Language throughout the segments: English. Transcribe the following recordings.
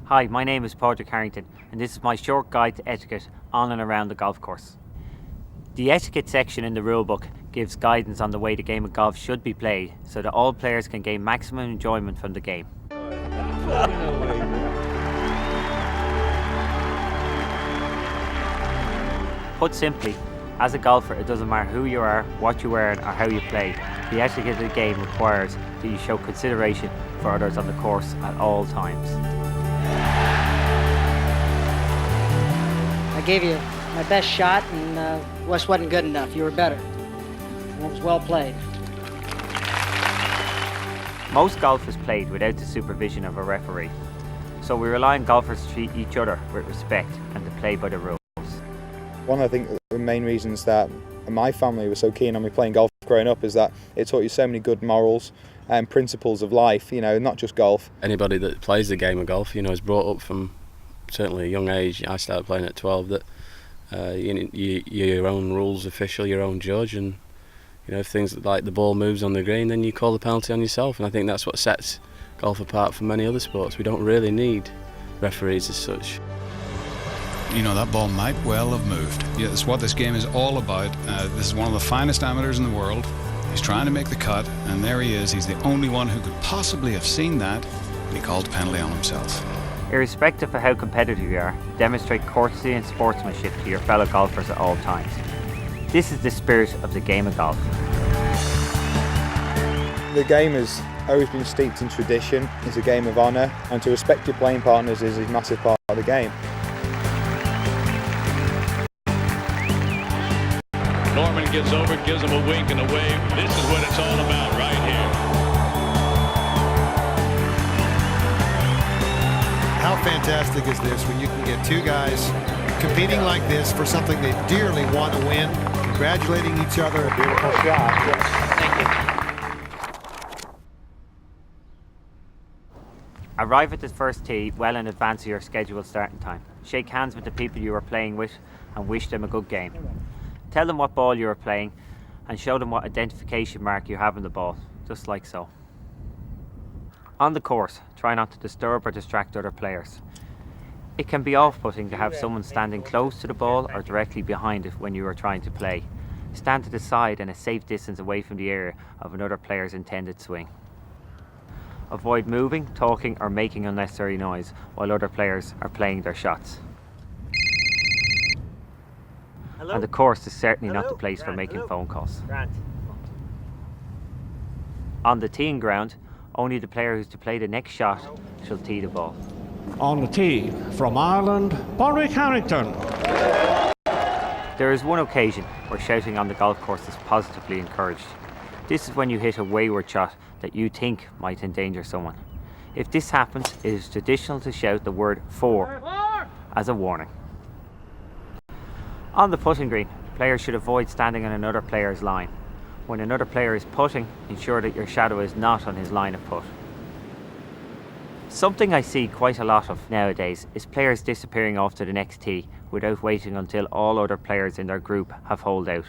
Hi, my name is Padraig Harrington and this is my short guide to etiquette on and around the golf course. The etiquette section in the rulebook gives guidance on the way the game of golf should be played so that all players can gain maximum enjoyment from the game. Put simply, as a golfer, it doesn't matter who you are, what you wear, or how you play. The etiquette of the game requires that you show consideration for others on the course at all times. I gave you my best shot and wasn't good enough. You were better. And it was well played. Most golf is played without the supervision of a referee, so we rely on golfers to treat each other with respect and to play by the rules. One of the main reasons that my family was so keen on me playing golf growing up is that it taught you so many good morals and principles of life, not just golf. Anybody that plays the game of golf, is brought up from certainly a young age. I started playing at 12 that you're your own rules official, your own judge, and if things like the ball moves on the green, then you call the penalty on yourself, and I think that's what sets golf apart from many other sports. We don't really need referees as such. That ball might well have moved. Yeah, that's what this game is all about. This is one of the finest amateurs in the world. He's trying to make the cut, and there he is. He's the only one who could possibly have seen that, and he called the penalty on himself. Irrespective of how competitive you are, demonstrate courtesy and sportsmanship to your fellow golfers at all times. This is the spirit of the game of golf. The game has always been steeped in tradition. It's a game of honour, and to respect your playing partners is a massive part of the game. Norman gets over, gives him a wink and a wave. This is what it's all about right here. How fantastic is this when you can get two guys competing like this for something they dearly want to win, congratulating each other. A beautiful shot. Thank you. Arrive at the first tee well in advance of your scheduled starting time. Shake hands with the people you are playing with and wish them a good game. Tell them what ball you are playing and show them what identification mark you have on the ball, just like so. On the course, try not to disturb or distract other players. It can be off-putting to have someone standing close to the ball or directly behind it when you are trying to play. Stand to the side and a safe distance away from the area of another player's intended swing. Avoid moving, talking or making unnecessary noise while other players are playing their shots. And the course is certainly not the place for making phone calls. On the teeing ground, only the player who's to play the next shot shall tee the ball. On the tee, from Ireland, Padraig Harrington. There is one occasion where shouting on the golf course is positively encouraged. This is when you hit a wayward shot that you think might endanger someone. If this happens, it is traditional to shout the word "4" as a warning. On the putting green, players should avoid standing on another player's line. When another player is putting, ensure that your shadow is not on his line of put. Something I see quite a lot of nowadays is players disappearing off to the next tee without waiting until all other players in their group have holed out.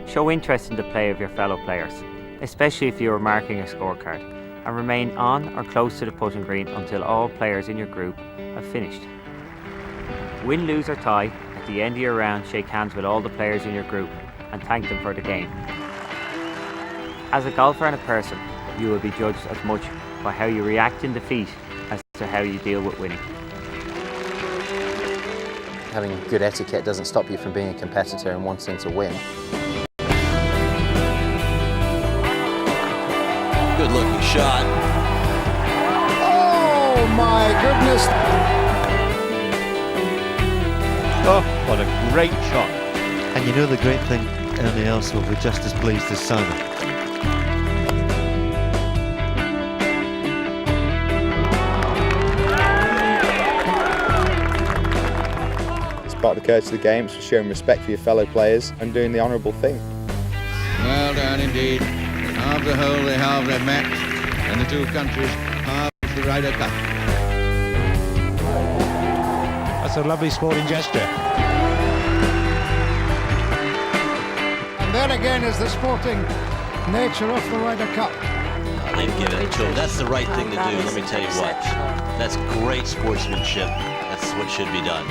Show interest in the play of your fellow players, especially if you are marking a scorecard, and remain on or close to the putting green until all players in your group have finished. Win, lose or tie, at the end of your round, shake hands with all the players in your group and thank them for the game. As a golfer and a person, you will be judged as much by how you react in defeat as to how you deal with winning. Having good etiquette doesn't stop you from being a competitor and wanting to win. Good looking shot. Oh my goodness! Oh, what a great shot. And the great thing, Ernie else will be just as pleased as Simon. It's part of the courtesy of the game. It's for showing respect for your fellow players and doing the honourable thing. Well done indeed. Half the hole they have their match, and the two countries have the Ryder Cup. That's a lovely sporting gesture. And there again is the sporting nature of the Ryder Cup. and give it to him. That's the right thing to do, let me tell you what. That's great sportsmanship. That's what should be done.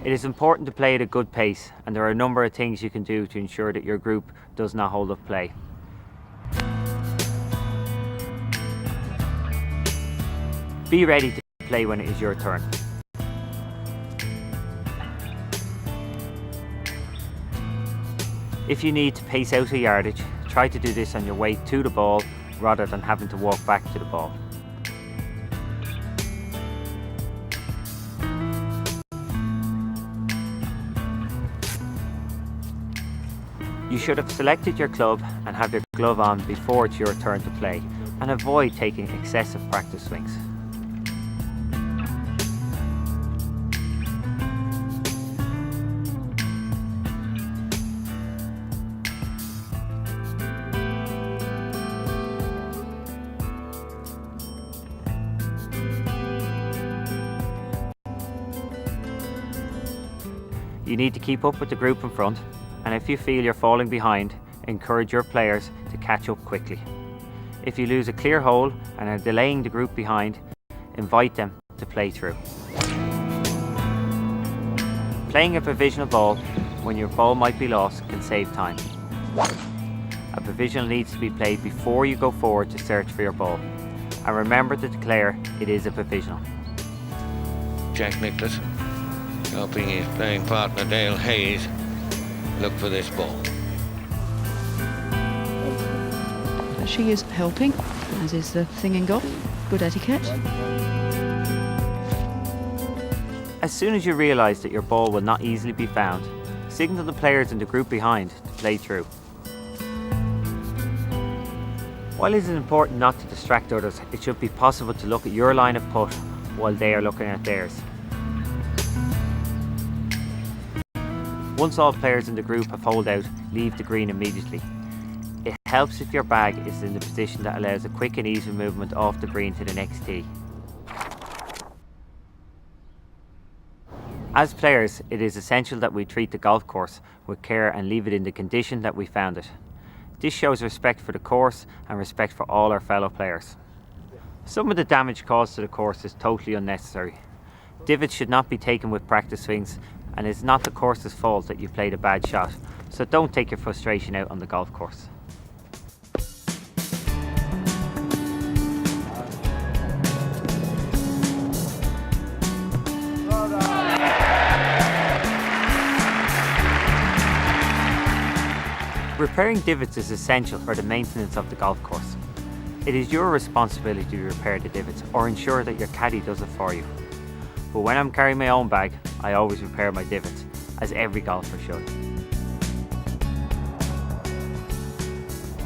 It is important to play at a good pace, and there are a number of things you can do to ensure that your group does not hold up play. Be ready to play when it is your turn. If you need to pace out a yardage, try to do this on your way to the ball rather than having to walk back to the ball. You should have selected your club and have your glove on before it's your turn to play, and avoid taking excessive practice swings. You need to keep up with the group in front, and if you feel you're falling behind, encourage your players to catch up quickly. If you lose a clear hole and are delaying the group behind, invite them to play through. Playing a provisional ball when your ball might be lost can save time. A provisional needs to be played before you go forward to search for your ball, and remember to declare it is a provisional. Jack Nicklaus, helping his playing partner Dale Hayes look for this ball. She is helping, as is the thing in golf. Good etiquette. As soon as you realise that your ball will not easily be found, signal the players in the group behind to play through. While it is important not to distract others, it should be possible to look at your line of putt while they are looking at theirs. Once all players in the group have holed out, leave the green immediately. It helps if your bag is in the position that allows a quick and easy movement off the green to the next tee. As players, it is essential that we treat the golf course with care and leave it in the condition that we found it. This shows respect for the course and respect for all our fellow players. Some of the damage caused to the course is totally unnecessary. Divots should not be taken with practice swings, and it's not the course's fault that you played a bad shot, so don't take your frustration out on the golf course. Repairing divots is essential for the maintenance of the golf course. It is your responsibility to repair the divots or ensure that your caddy does it for you. But when I'm carrying my own bag, I always repair my divots, as every golfer should.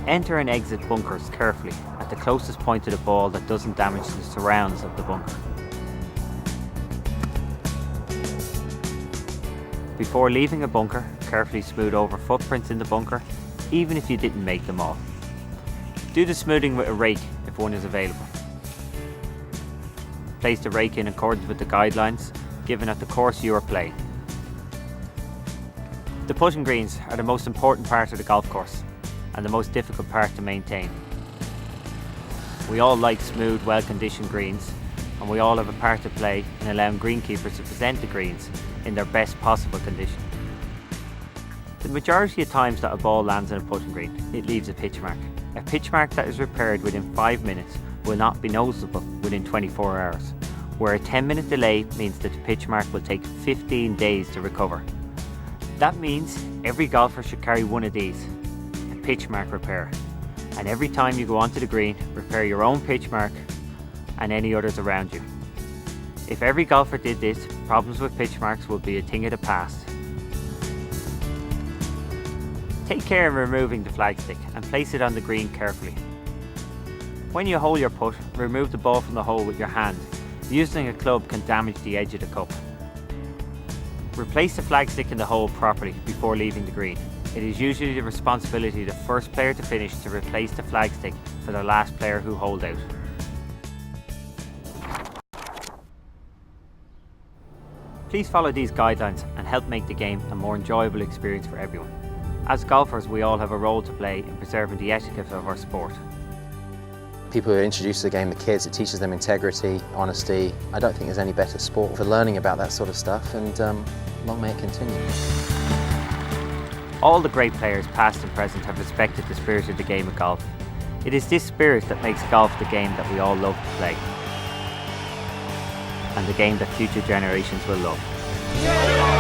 Enter and exit bunkers carefully at the closest point to the ball that doesn't damage the surrounds of the bunker. Before leaving a bunker, carefully smooth over footprints in the bunker, even if you didn't make them all. Do the smoothing with a rake if one is available. Place the rake in accordance with the guidelines given at the course you are playing. The putting greens are the most important part of the golf course and the most difficult part to maintain. We all like smooth, well-conditioned greens, and we all have a part to play in allowing greenkeepers to present the greens in their best possible condition. The majority of times that a ball lands on a putting green, it leaves a pitch mark. A pitch mark that is repaired within 5 minutes will not be noticeable within 24 hours, where a 10-minute delay means that the pitch mark will take 15 days to recover. That means every golfer should carry one of these, a pitch mark repair, and every time you go onto the green, repair your own pitch mark and any others around you. If every golfer did this, problems with pitch marks will be a thing of the past. Take care in removing the flagstick and place it on the green carefully. When you hole your putt, remove the ball from the hole with your hand. Using a club can damage the edge of the cup. Replace the flagstick in the hole properly before leaving the green. It is usually the responsibility of the first player to finish to replace the flagstick for the last player who holed out. Please follow these guidelines and help make the game a more enjoyable experience for everyone. As golfers, we all have a role to play in preserving the etiquette of our sport. People who introduce the game to kids, it teaches them integrity, honesty. I don't think there's any better sport for learning about that sort of stuff, and long may it continue. All the great players, past and present, have respected the spirit of the game of golf. It is this spirit that makes golf the game that we all love to play, and the game that future generations will love.